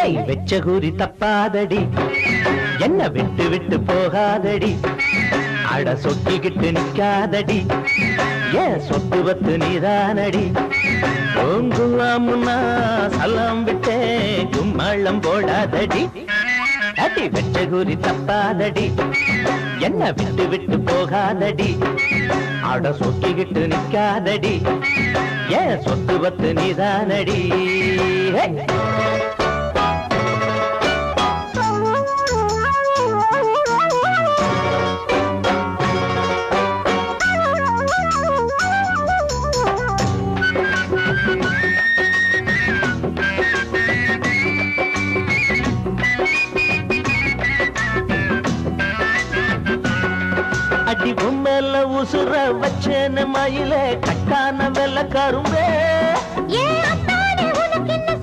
வெச்ச கூறி தப்பாதடி என்ன விட்டு விட்டு போகாதடி அட சொட்டிக்கிட்டு நிக்காதடி ஏன் சொத்து பத்து நீதானடி ஓங்குவாமுன்னா சலாம் விட்டே கும்மாளம் போடாதடி அடி வெச்ச கூறி தப்பாதடி என்ன விட்டு விட்டு போகாதடி அட சொட்டிக்கிட்டு நிக்காதடி ஏன் சொத்து பத்து நீதானடி அடி உம்மேல உசுர வச்சேன மயிலே கட்டான வெள்ள கரும்பே